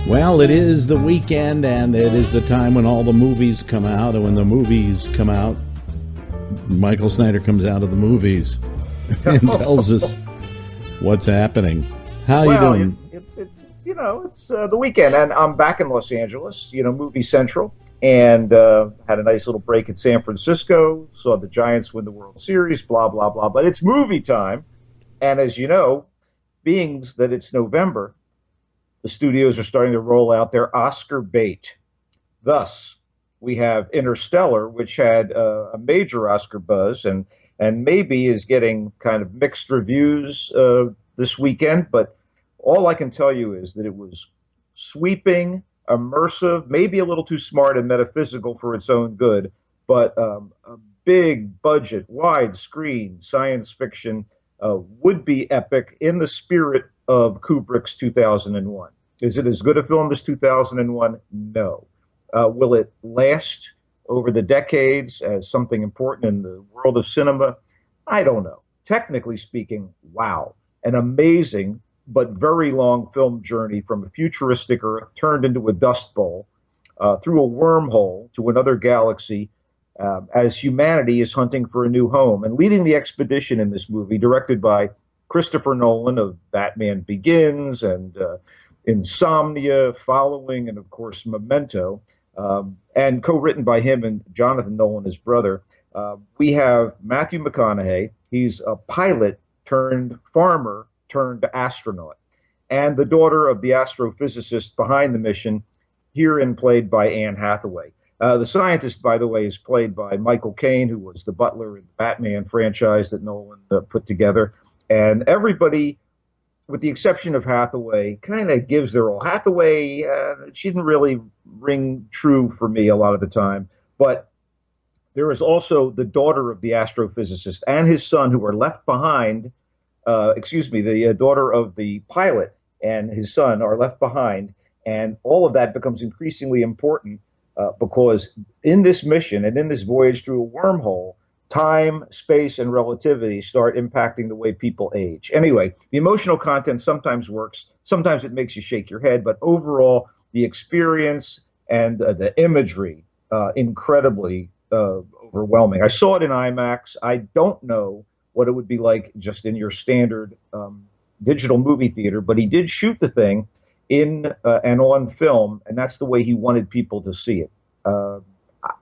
Well, it is the weekend, and it is the time when all the movies come out. And when the movies come out, Michael Snyder comes out of the movies and tells us what's happening. How you doing? It's the weekend, and I'm back in Los Angeles, Movie Central, and had a nice little break in San Francisco, saw the Giants win the World Series, blah, blah, blah. But it's movie time, and as you know, being that it's November, the studios are starting to roll out their Oscar bait. Thus, we have Interstellar, which had a major Oscar buzz and maybe is getting kind of mixed reviews this weekend. But all I can tell you is that it was sweeping, immersive, maybe a little too smart and metaphysical for its own good, but a big budget, widescreen science fiction would-be epic in the spirit of Kubrick's 2001. Is it as good a film as 2001? No. Will it last over the decades as something important in the world of cinema? I don't know. Technically speaking, wow. An amazing but very long film journey from a futuristic Earth turned into a dust bowl, through a wormhole to another galaxy, as humanity is hunting for a new home. And leading the expedition in this movie, directed by Christopher Nolan of Batman Begins and Insomnia, Following, and of course Memento, and co-written by him and Jonathan Nolan, his brother. We have Matthew McConaughey. He's a pilot turned farmer turned astronaut, and the daughter of the astrophysicist behind the mission, herein played by Anne Hathaway. The scientist, by the way, is played by Michael Caine, who was the butler in the Batman franchise that Nolan put together. And everybody, with the exception of Hathaway, kind of gives their all. Hathaway, she didn't really ring true for me a lot of the time. But there is also the daughter of the astrophysicist and his son who are left behind. The daughter of the pilot and his son are left behind. And all of that becomes increasingly important because in this mission and in this voyage through a wormhole, time, space, and relativity start impacting the way people age. Anyway, the emotional content sometimes works. Sometimes it makes you shake your head. But overall, the experience and the imagery, incredibly overwhelming. I saw it in IMAX. I don't know what it would be like just in your standard digital movie theater, but he did shoot the thing in and on film, and that's the way he wanted people to see it.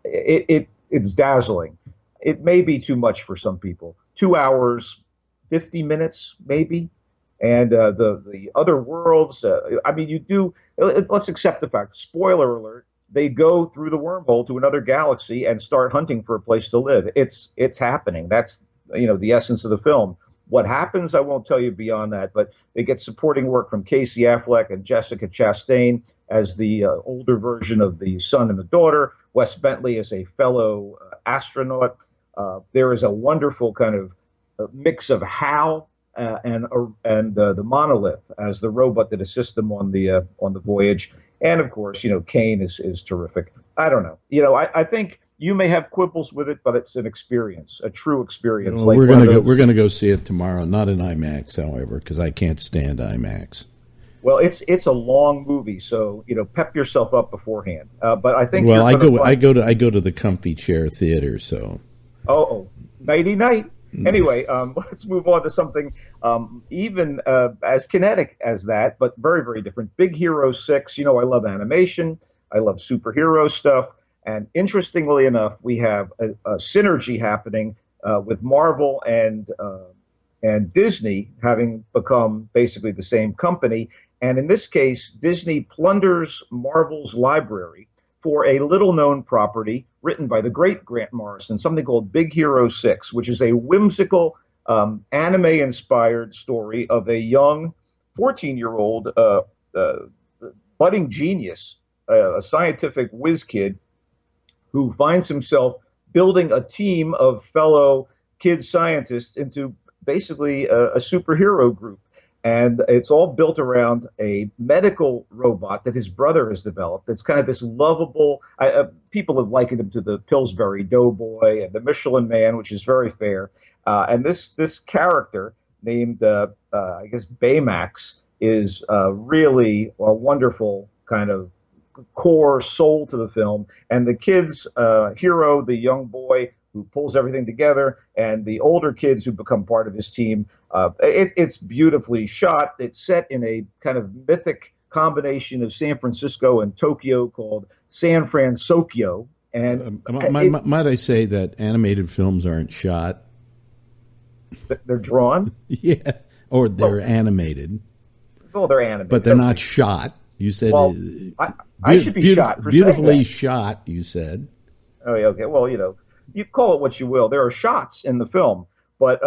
It's dazzling. It may be too much for some people. 2 hours, 50 minutes, maybe. And the other worlds, let's accept the fact, spoiler alert, they go through the wormhole to another galaxy and start hunting for a place to live. It's happening. That's, the essence of the film. What happens, I won't tell you beyond that, but they get supporting work from Casey Affleck and Jessica Chastain as the older version of the son and the daughter. Wes Bentley is a fellow astronaut. There is a wonderful kind of mix of Hal and the monolith as the robot that assists them on the voyage. And of course, Kane is terrific. I don't know. I think you may have quibbles with it, but it's an experience, a true experience. Well, we're gonna go see it tomorrow, not in IMAX, however, because I can't stand IMAX. Well, it's a long movie, so pep yourself up beforehand. But I think I go to the comfy chair theater, so. Oh, nighty night. Anyway, let's move on to something even as kinetic as that, but very, very different. Big Hero 6. I love animation. I love superhero stuff. And interestingly enough, we have a synergy happening with Marvel and Disney having become basically the same company. And in this case, Disney plunders Marvel's library for a little-known property written by the great Grant Morrison, something called Big Hero 6, which is a whimsical anime-inspired story of a young 14-year-old budding genius, a scientific whiz kid, who finds himself building a team of fellow kid scientists into basically a superhero group. And it's all built around a medical robot that his brother has developed. It's kind of this lovable, people have likened him to the Pillsbury Doughboy and the Michelin Man, which is very fair. And this character named, I guess, Baymax is really a wonderful kind of core soul to the film. And the kids, Hero, the young boy who pulls everything together, and the older kids who become part of his team. It's beautifully shot. It's set in a kind of mythic combination of San Francisco and Tokyo called San Fransokyo. And might I say that animated films aren't shot? They're drawn? Yeah, or they're animated. Well, they're animated. But they're not shot. You said well, I should be shot for beautifully shot, you said. Oh, yeah, okay. Well, you call it what you will. There are shots in the film, but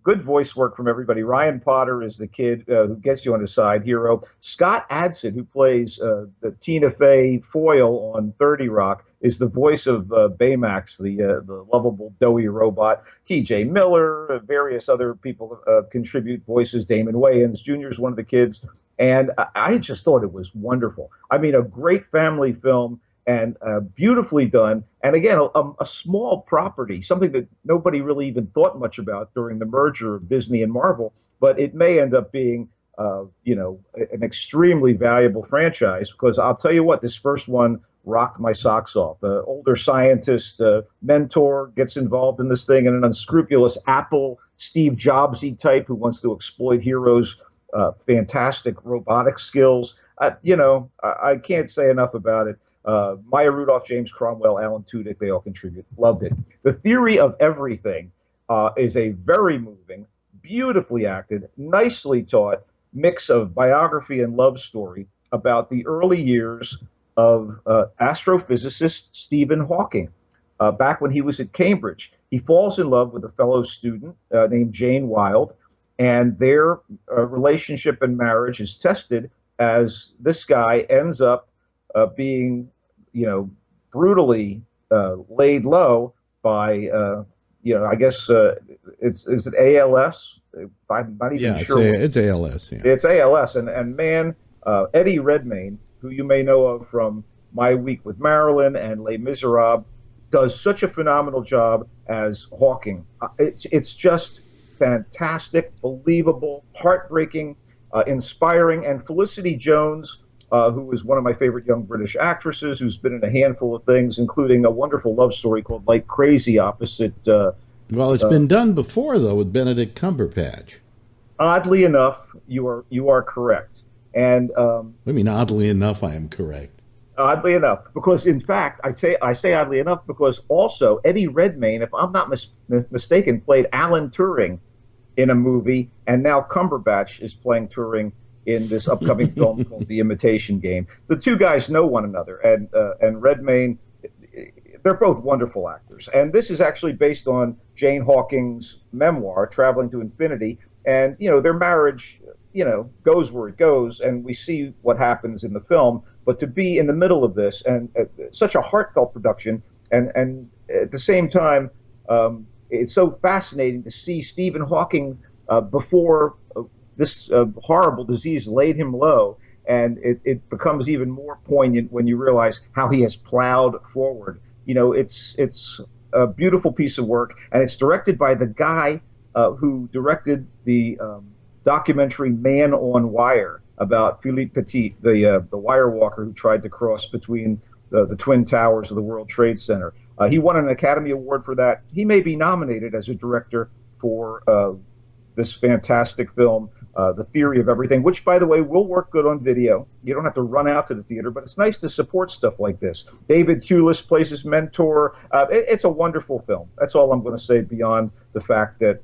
good voice work from everybody. Ryan Potter is the kid who gets you on his side, Hero. Scott Adsit, who plays the Tina Fey foil on 30 Rock, is the voice of Baymax, the lovable, doughy robot. T.J. Miller, various other people contribute voices. Damon Wayans Jr. is one of the kids. And I just thought it was wonderful. I mean, a great family film and beautifully done. And again, a small property, something that nobody really even thought much about during the merger of Disney and Marvel. But it may end up being, an extremely valuable franchise, because I'll tell you what, this first one rocked my socks off. The older scientist mentor gets involved in this thing, and an unscrupulous Apple Steve Jobsy type who wants to exploit Hero's fantastic robotic skills. I can't say enough about it. Maya Rudolph, James Cromwell, Alan Tudyk, they all contribute. Loved it. The Theory of Everything is a very moving, beautifully acted, nicely taught mix of biography and love story about the early years of astrophysicist Stephen Hawking. Back when he was at Cambridge, he falls in love with a fellow student named Jane Wilde, and their relationship and marriage is tested as this guy ends up being, brutally laid low by, I guess is it ALS? I'm not even sure. It's ALS. Yeah. It's ALS, and man, Eddie Redmayne, who you may know of from My Week with Marilyn and Les Miserables, does such a phenomenal job as Hawking. It's just fantastic, believable, heartbreaking, inspiring. And Felicity Jones, who is one of my favorite young British actresses, who's been in a handful of things, including a wonderful love story called Like Crazy opposite. Well, it's been done before, though, with Benedict Cumberbatch. Oddly enough, you are correct. And I mean, oddly enough, I am correct. Oddly enough, because in fact, I say oddly enough because also Eddie Redmayne, if I'm not mistaken, played Alan Turing in a movie, and now Cumberbatch is playing Turing in this upcoming film called The Imitation Game. The two guys know one another, and Redmayne, they're both wonderful actors. And this is actually based on Jane Hawking's memoir, Traveling to Infinity, and their marriage, goes where it goes, and we see what happens in the film. But to be in the middle of this and such a heartfelt production, and at the same time, it's so fascinating to see Stephen Hawking before this horrible disease laid him low, and it becomes even more poignant when you realize how he has plowed forward. It's a beautiful piece of work, and it's directed by the guy who directed the documentary Man on Wire about Philippe Petit, the wire walker who tried to cross between the Twin Towers of the World Trade Center. He won an Academy Award for that. He may be nominated as a director for this fantastic film, The Theory of Everything, which, by the way, will work good on video. You don't have to run out to the theater, but it's nice to support stuff like this. David Thewlis plays his mentor. It's a wonderful film. That's all I'm going to say beyond the fact that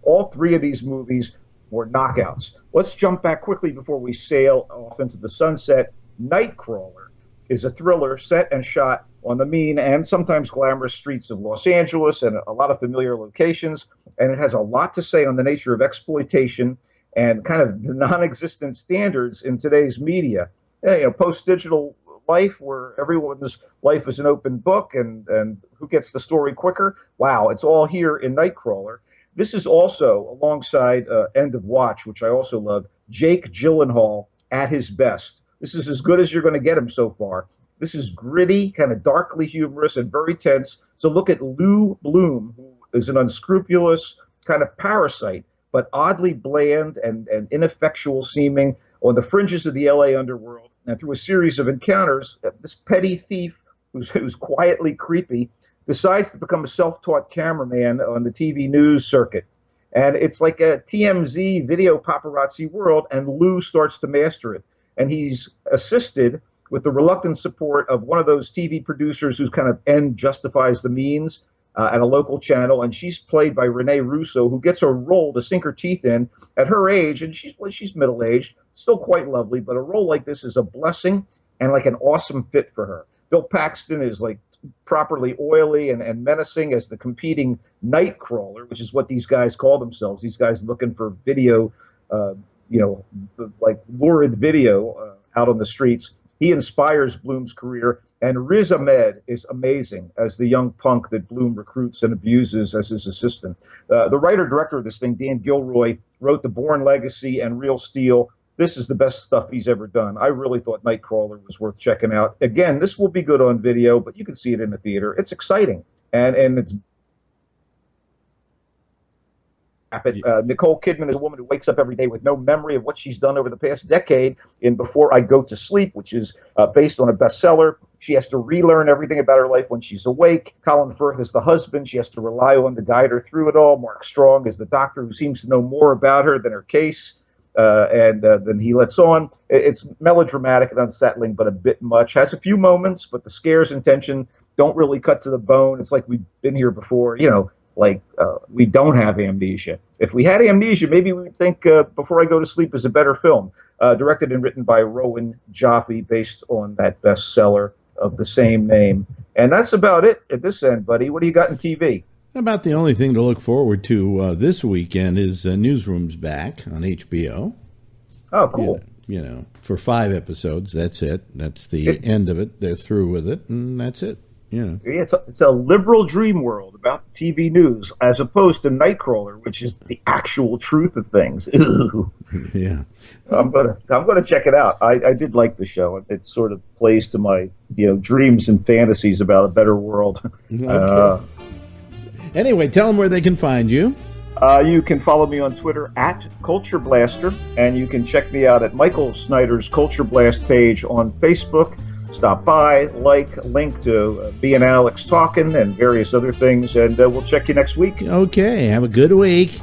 all three of these movies were knockouts. Let's jump back quickly before we sail off into the sunset. Nightcrawler is a thriller set and shot on the mean and sometimes glamorous streets of Los Angeles and a lot of familiar locations, and it has a lot to say on the nature of exploitation and kind of the non-existent standards in today's media. Post-digital life where everyone's life is an open book and who gets the story quicker. Wow, it's all here in Nightcrawler. This is also, alongside End of Watch, which I also love, Jake Gyllenhaal at his best. This is as good as you're going to get him so far. This is gritty, kind of darkly humorous, and very tense. So look at Lou Bloom, who is an unscrupulous kind of parasite, but oddly bland and ineffectual seeming. on the fringes of the LA underworld. And through a series of encounters, this petty thief, who's quietly creepy, decides to become a self-taught cameraman on the TV news circuit. And it's like a TMZ video paparazzi world, and Lou starts to master it. And he's assisted with the reluctant support of one of those TV producers whose kind of end justifies the means at a local channel. And she's played by Renee Russo, who gets a role to sink her teeth in at her age. And she's middle-aged, still quite lovely, but a role like this is a blessing and like an awesome fit for her. Bill Paxton is like properly oily and menacing as the competing night crawler, which is what these guys call themselves. These guys looking for video, like lurid video out on the streets. He inspires Bloom's career, and Riz Ahmed is amazing as the young punk that Bloom recruits and abuses as his assistant. The writer-director of this thing, Dan Gilroy, wrote The Bourne Legacy and Real Steel. This is the best stuff he's ever done. I really thought Nightcrawler was worth checking out. Again, this will be good on video, but you can see it in the theater. It's exciting, and it's Nicole Kidman is a woman who wakes up every day with no memory of what she's done over the past decade in Before I Go to Sleep, which is based on a bestseller. She has to relearn everything about her life when she's awake. Colin Firth is the husband. She has to rely on to guide her through it all. Mark Strong is the doctor who seems to know more about her than her case. And then he lets on. It's melodramatic and unsettling, but a bit much. Has a few moments, but the scares and tension don't really cut to the bone. It's like we've been here before, we don't have amnesia. If we had amnesia, maybe we'd think Before I Go to Sleep is a better film. Directed and written by Rowan Joffe, based on that bestseller of the same name. And that's about it at this end, buddy. What do you got in TV? About the only thing to look forward to this weekend is Newsroom's back on HBO. Oh, cool. For 5 episodes, that's it. That's the end of it. They're through with it, and that's it. It's a liberal dream world about TV news, as opposed to Nightcrawler, which is the actual truth of things. Ew. Yeah, I'm gonna check it out. I did like the show. It sort of plays to my dreams and fantasies about a better world. Okay. Anyway, tell them where they can find you. You can follow me on Twitter at Culture Blaster, and you can check me out at Michael Snyder's Culture Blast page on Facebook. Stop by, link to B and Alex Talking and various other things, and we'll check you next week. Okay, have a good week.